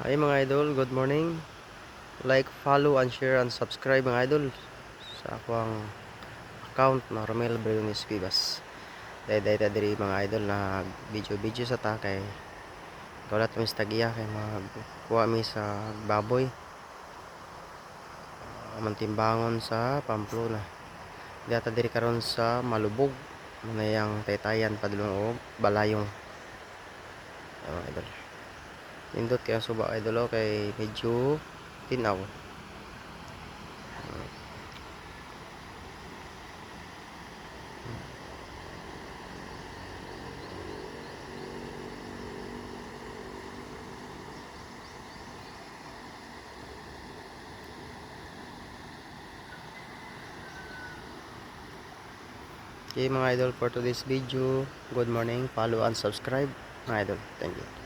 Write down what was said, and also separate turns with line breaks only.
Ay mga idol, good morning. Like, follow, and share, and subscribe mga idol sa akong account na Romel Briones Vivas. Dahil diri mga idol na video sa ta kay kaulat mi sa tagiya kay magkuha mi sa baboy. Mantimbangon sa Pamplona. Data diri karon sa Malubog. Manayang taytayan padulong og balayong. Mga idol. Nindot kaya suba idol kay medyo tinaw. Okay mga idol, for today's video, good morning, follow and subscribe mga idol, thank you.